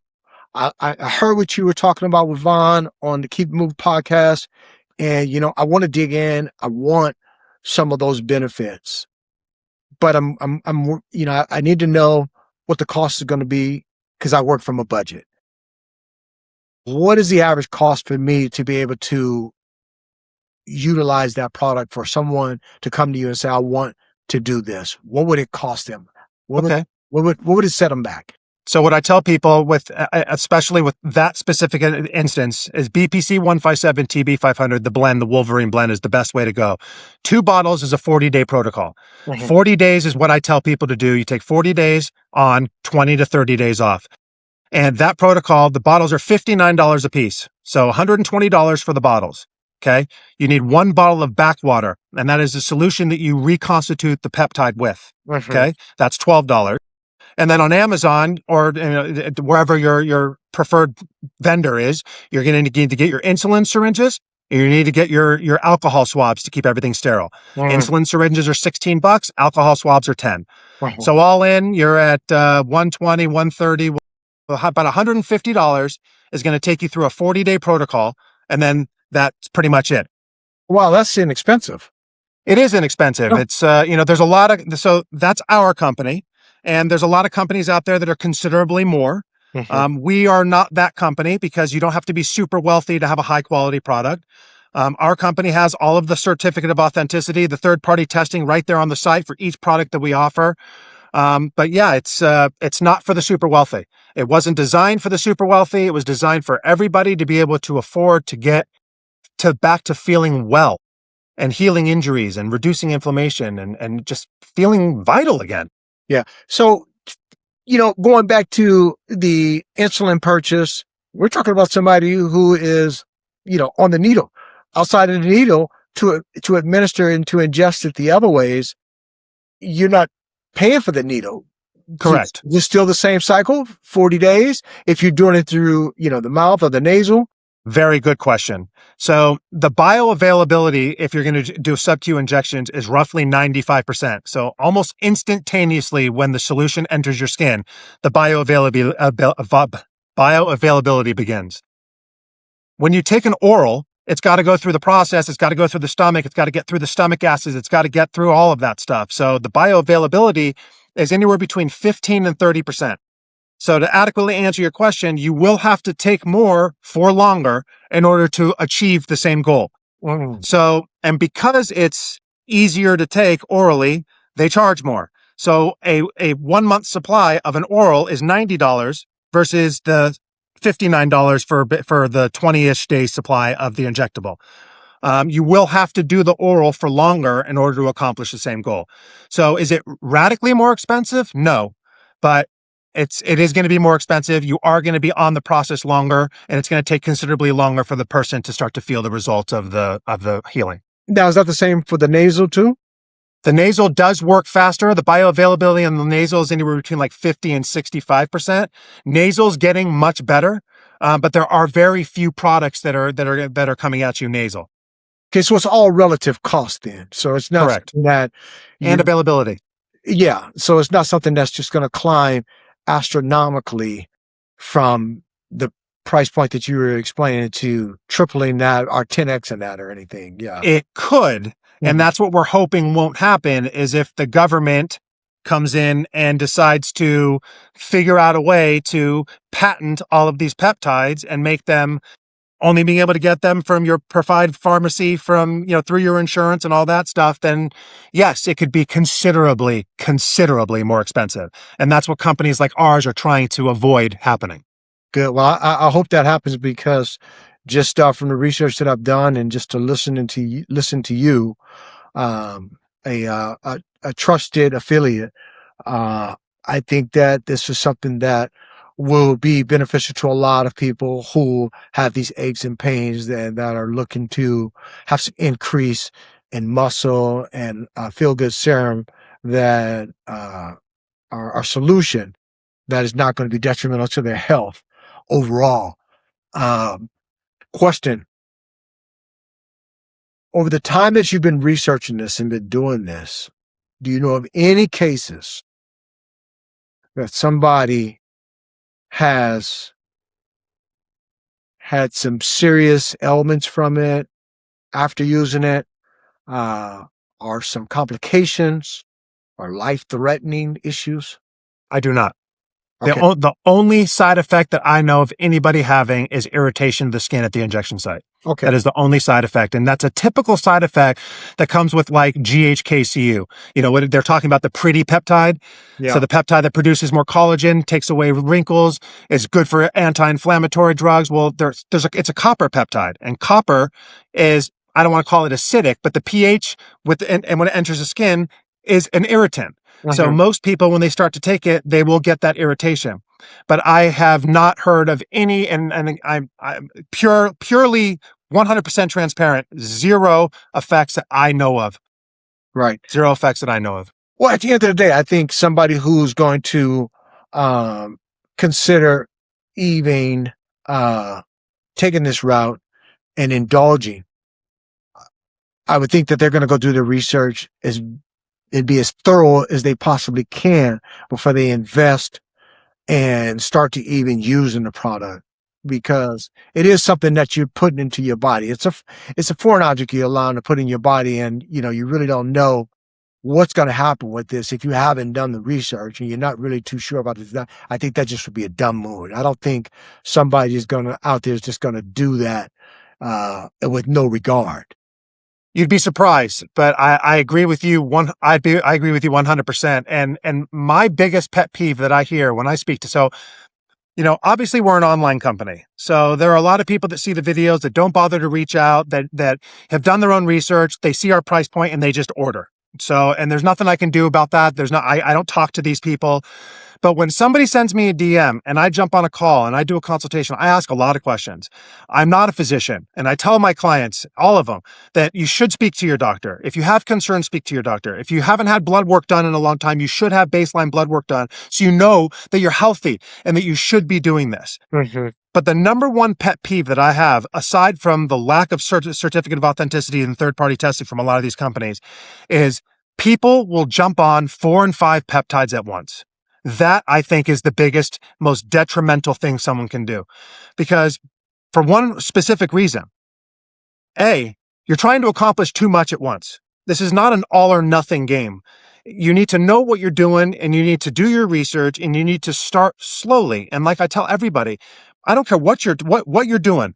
I heard what you were talking about with Vonn on the Keep It Movin podcast. And, I want to dig in. I want some of those benefits, but I need to know what the cost is going to be because I work from a budget. What is the average cost for me to be able to utilize that product for someone to come to you and say, I want to do this? What would it cost them? What would it set them back? So what I tell people especially with that specific instance is BPC 157, TB 500, the blend, the Wolverine blend is the best way to go. 2 bottles is a 40-day protocol. 40 days is what I tell people to do. You take 40 days on, 20 to 30 days off. And that protocol, the bottles are $59 a piece. So $120 for the bottles. Okay. You need 1 bottle of backwater, and that is the solution that you reconstitute the peptide with. Okay. That's $12. And then on Amazon or wherever your preferred vendor is, you're going to need to get your insulin syringes. And you need to get your alcohol swabs to keep everything sterile. Insulin syringes are $16. Alcohol swabs are $10. So all in, you're at $120, $130. Well, about $150 is going to take you through a 40-day protocol, and then that's pretty much it. Wow, that's inexpensive. It is inexpensive. Oh. It's there's a lot of so that's our company. And there's a lot of companies out there that are considerably more. We are not that company because you don't have to be super wealthy to have a high quality product. Our company has all of the certificate of authenticity, the third party testing right there on the site for each product that we offer. But yeah, it's not for the super wealthy. It wasn't designed for the super wealthy. It was designed for everybody to be able to afford to get back to feeling well and healing injuries and reducing inflammation and just feeling vital again. Yeah. So, going back to the insulin purchase, we're talking about somebody who is, on the needle, outside of the needle to administer and to ingest it the other ways. You're not paying for the needle. Correct. It's still the same cycle, 40 days. If you're doing it through, the mouth or the nasal. Very good question. So the bioavailability, if you're going to do sub-Q injections, is roughly 95%. So almost instantaneously when the solution enters your skin, the bioavailability begins. When you take an oral, it's got to go through the process. It's got to go through the stomach. It's got to get through the stomach acids. It's got to get through all of that stuff. So the bioavailability is anywhere between 15 and 30%. So to adequately answer your question, you will have to take more for longer in order to achieve the same goal. So, and because it's easier to take orally, they charge more. So a 1 month supply of an oral is $90 versus the $59 for the 20-ish day supply of the injectable. You will have to do the oral for longer in order to accomplish the same goal. So is it radically more expensive? No, but it is going to be more expensive. You are going to be on the process longer, and it's going to take considerably longer for the person to start to feel the results of the healing. Now, is that the same for the nasal too? The nasal does work faster. The bioavailability in the nasal is anywhere between like 50 and 65%. Nasal's getting much better, but there are very few products that are coming at you nasal. Okay, so it's all relative cost then. So it's not Correct. that And availability. Yeah, so it's not something that's just going to climb astronomically from the price point that you were explaining to tripling that or 10x in that or anything. Yeah. It could. And that's what we're hoping won't happen is if the government comes in and decides to figure out a way to patent all of these peptides and make them only being able to get them from your preferred pharmacy from, through your insurance and all that stuff, then yes, it could be considerably more expensive. And that's what companies like ours are trying to avoid happening. Good. Well, I hope that happens because just from the research that I've done and just to listen to you, a trusted affiliate, I think that this is something that will be beneficial to a lot of people who have these aches and pains that are looking to have some increase and muscle and feel good serum that are a solution that is not going to be detrimental to their health overall. Um, Question: over the time that you've been researching this and been doing this, do you know of any cases that somebody has had some serious ailments from it after using it, uh, or some complications or life-threatening issues? I do not. Okay. The only side effect that I know of anybody having is irritation of the skin at the injection site. Okay. That is the only side effect. And that's a typical side effect that comes with like GHKCU. You know, what they're talking about, the pretty peptide. Yeah. So the peptide that produces more collagen, takes away wrinkles, is good for anti-inflammatory drugs. Well, it's a copper peptide, and copper is, I don't want to call it acidic, but the pH and when it enters the skin is an irritant. So most people, when they start to take it, they will get that irritation. But I have not heard of any, and I'm purely 100% transparent, zero effects that I know of. Right. Zero effects that I know of. Well, at the end of the day, I think somebody who's going to consider even taking this route and indulging, I would think that they're going to go do the research and be as thorough as they possibly can before they invest and start to even using the product, because it is something that you're putting into your body. It's a foreign object you're allowing to put in your body, and you really don't know what's going to happen with this if you haven't done the research and you're not really too sure about this. I think that just would be a dumb move. I don't think somebody is out there is just going to do that with no regard. You'd be surprised, but I agree with you. I agree with you 100%. And my biggest pet peeve that I hear when I speak to, so, you know, obviously we're an online company. So there are a lot of people that see the videos that don't bother to reach out, that have done their own research. They see our price point and they just order. So, and there's nothing I can do about that. I don't talk to these people. But when somebody sends me a DM and I jump on a call and I do a consultation, I ask a lot of questions. I'm not a physician, and I tell my clients, all of them, that you should speak to your doctor. If you have concerns, speak to your doctor. If you haven't had blood work done in a long time, you should have baseline blood work done so you know that you're healthy and that you should be doing this. But the number one pet peeve that I have, aside from the lack of certificate of authenticity and third-party testing from a lot of these companies, is people will jump on 4 and 5 peptides at once. That, I think, is the biggest, most detrimental thing someone can do. Because for one specific reason, A, you're trying to accomplish too much at once. This is not an all or nothing game. You need to know what you're doing, and you need to do your research, and you need to start slowly. And like I tell everybody, I don't care what you're doing.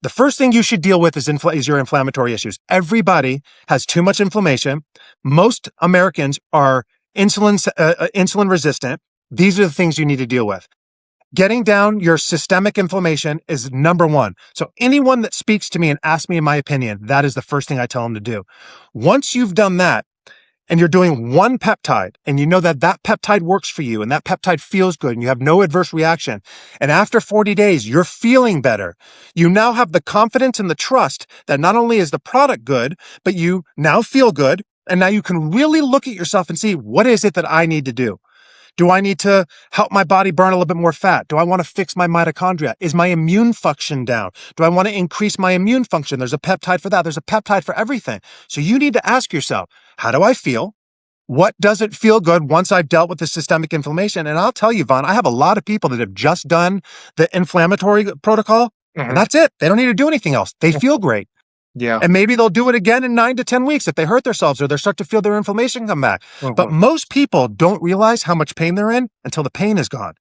The first thing you should deal with is your inflammatory issues. Everybody has too much inflammation. Most Americans are insulin resistant. These are the things you need to deal with. Getting down your systemic inflammation is number one. So anyone that speaks to me and asks me my opinion, that is the first thing I tell them to do. Once you've done that, and you're doing one peptide, and you know that that peptide works for you, and that peptide feels good, and you have no adverse reaction, and after 40 days, you're feeling better, you now have the confidence and the trust that not only is the product good, but you now feel good, and now you can really look at yourself and see, what is it that I need to do? Do I need to help my body burn a little bit more fat? Do I want to fix my mitochondria? Is my immune function down? Do I want to increase my immune function? There's a peptide for that. There's a peptide for everything. So you need to ask yourself, how do I feel? What does it feel good once I've dealt with the systemic inflammation? And I'll tell you, Vonn, I have a lot of people that have just done the inflammatory protocol, and that's it. They don't need to do anything else. They feel great. Yeah. And maybe they'll do it again in 9 to 10 weeks if they hurt themselves or they start to feel their inflammation come back. But most people don't realize how much pain they're in until the pain is gone.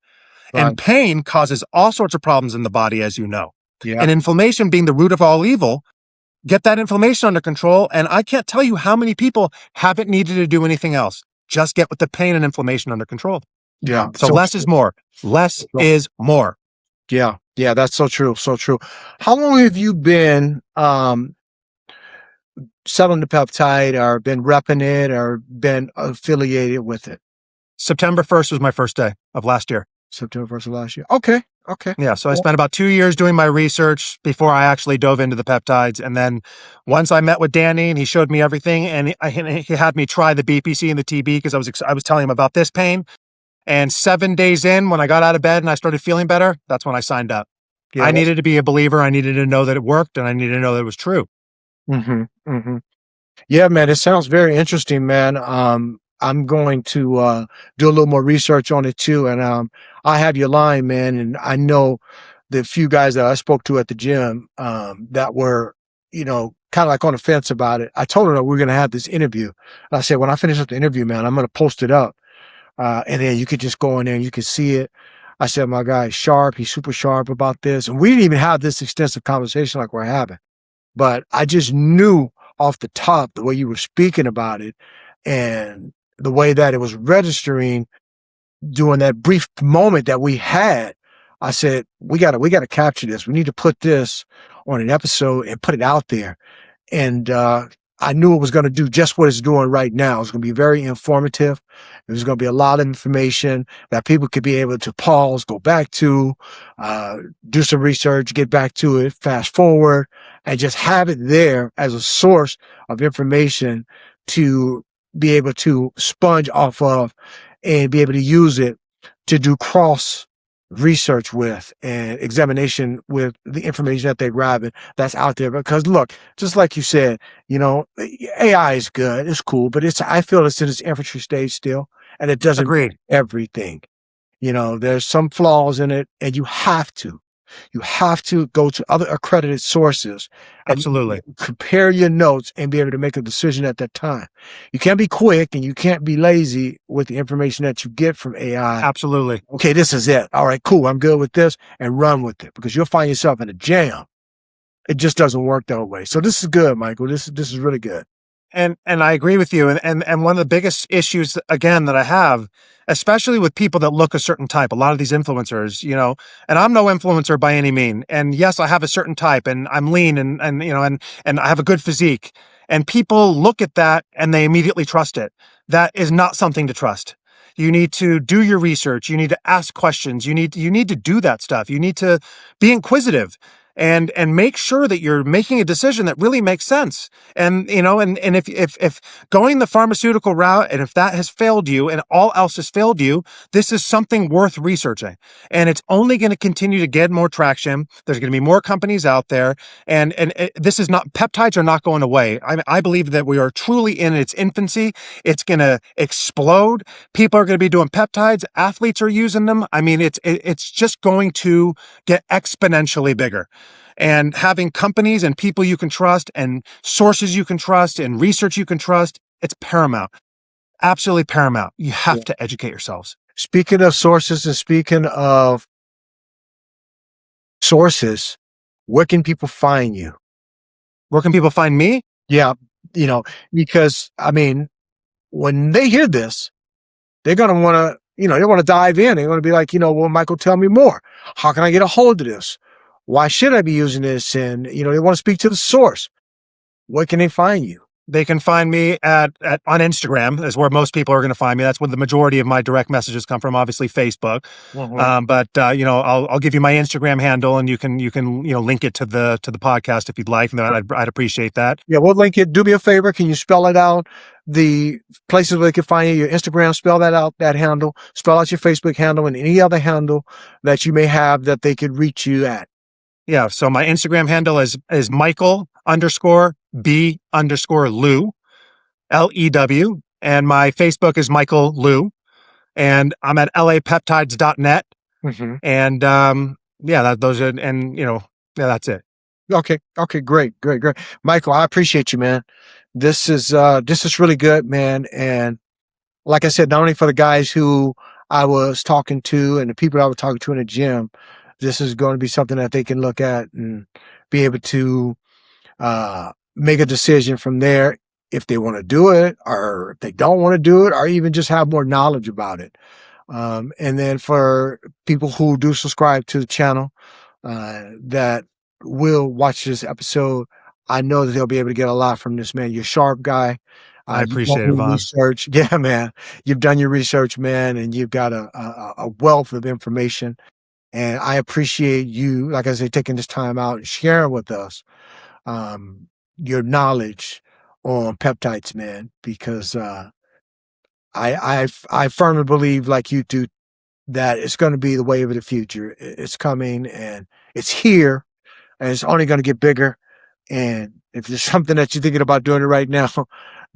And pain causes all sorts of problems in the body, as you know. Yeah. And inflammation being the root of all evil, get that inflammation under control. And I can't tell you how many people haven't needed to do anything else. Just get with the pain and inflammation under control. Yeah. So less is more. Less is more. Yeah. Yeah. That's so true. So true. How long have you been selling the peptide, or been repping it, or been affiliated with it? September 1st was my first day of last year. September 1st of last year. Okay. Okay. Yeah, so I Well, spent about 2 years doing my research before I actually dove into the peptides, and then once I met with Danny and he showed me everything, and he had me try the BPC and the TB because I was telling him about this pain, and 7 days in, when I got out of bed and I started feeling better, that's when I signed up. yeah. I needed to be a believer. I needed to know that it worked, and I needed to know that it was true. Mm-hmm, mm-hmm. Yeah, man, it sounds very interesting, man. I'm going to do a little more research on it too, and I have your line, man, and I know the few guys that I spoke to at the gym that were, kind of like on the fence about it. I told them that we are going to have this interview. I said, when I finish up the interview, man, I'm going to post it up, and then you could just go in there and you can see it. I said, my guy is sharp. He's super sharp about this, and we didn't even have this extensive conversation like we're having. But I just knew off the top the way you were speaking about it and the way that it was registering during that brief moment that we had. I said, we gotta capture this. We need to put this on an episode and put it out there. And I knew it was going to do just what it's doing right now. It's going to be very informative. There's going to be a lot of information that people could be able to pause, go back to, uh, do some research, get back to it, fast forward, and just have it there as a source of information to be able to sponge off of and be able to use it to do cross research with and examination with the information that they're grabbing that's out there. Because look, just like you said, AI is good, it's cool, but I feel it's in its infancy stage still, and it doesn't Agreed. everything. There's some flaws in it, and you have to go to other accredited sources and Absolutely. compare your notes and be able to make a decision at that time. You can't be quick and you can't be lazy with the information that you get from AI. Absolutely. Okay, this is it. All right, cool. I'm good with this, and run with it, because you'll find yourself in a jam. It just doesn't work that way. So this is good, Michael. This is really good. And I agree with you. And one of the biggest issues again that I have, especially with people that look a certain type, a lot of these influencers, and I'm no influencer by any mean. And yes, I have a certain type and I'm lean and I have a good physique. And people look at that and they immediately trust it. That is not something to trust. You need to do your research. You need to ask questions. You need to do that stuff. You need to be inquisitive and make sure that you're making a decision that really makes sense. And if going the pharmaceutical route, and if that has failed you and all else has failed you, this is something worth researching. And it's only going to continue to get more traction. There's going to be more companies out there, and this is not, peptides are not going away. I believe that we are truly in its infancy. It's going to explode. People are going to be doing peptides. Athletes are using them. I mean, it's just going to get exponentially bigger. And having companies and people you can trust and sources you can trust and research you can trust, it's paramount. Absolutely paramount. You have to educate yourselves. Speaking of sources and speaking of sources, where can people find you? Where can people find me? Yeah, because I mean, when they hear this, they're gonna want to, they want to dive in. They're gonna be like, well, Michael, tell me more. How can I get a hold of this? Why should I be using this? And they want to speak to the source. Where can they find you? They can find me on Instagram, is where most people are going to find me. That's where the majority of my direct messages come from. Obviously, Facebook, but I'll give you my Instagram handle, and you can link it to the podcast if you'd like, and I'd appreciate that. Yeah, we'll link it. Do me a favor. Can you spell it out? The places where they can find you, your Instagram, spell that out, that handle, spell out your Facebook handle and any other handle that you may have that they could reach you at. Yeah. So my Instagram handle is Michael_B_Lew, LEW. And my Facebook is Michael Lew. And I'm at lapeptides.net. Mm-hmm. And that's it. Okay. Great. Michael, I appreciate you, man. This is really good, man. And like I said, not only for the guys who I was talking to and the people I was talking to in the gym, this is going to be something that they can look at and be able to make a decision from there if they want to do it or if they don't want to do it, or even just have more knowledge about it. And then for people who do subscribe to the channel that will watch this episode, I know that they'll be able to get a lot from this, man. You're a sharp guy. I You've done appreciate it, your Vonn. research. Yeah, man. You've done your research, man, and you've got a wealth of information. And I appreciate you, like I said, taking this time out and sharing with us um, your knowledge on peptides, man, because I firmly believe, like you do, that it's going to be the wave of the future. It's coming and it's here, and it's only going to get bigger. And if there's something that you're thinking about doing it right now,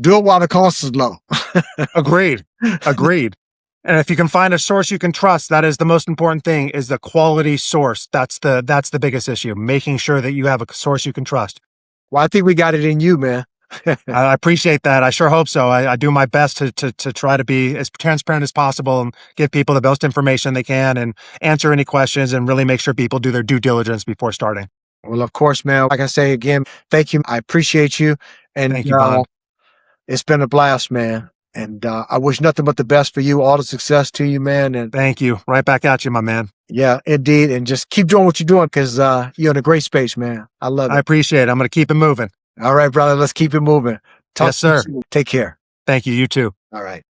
do it while the cost is low. Agreed. Agreed. And if you can find a source you can trust, that is the most important thing, is the quality source. That's the biggest issue, making sure that you have a source you can trust. Well, I think we got it in you, man. I appreciate that. I sure hope so. I do my best to try to be as transparent as possible and give people the most information they can and answer any questions and really make sure people do their due diligence before starting. Well, of course, man. Like I say again, thank you. I appreciate you. And Thank you, Vonn. it's been a blast, man. And I wish nothing but the best for you, all the success to you, man. And Thank you. Right back at you, my man. yeah, indeed. And just keep doing what you're doing because you're in a great space, man. I love I it. appreciate it. I'm going to keep it moving. All right, brother. Let's keep it moving. Talk Yes, to you sir. soon. Take care. Thank you. You too. All right.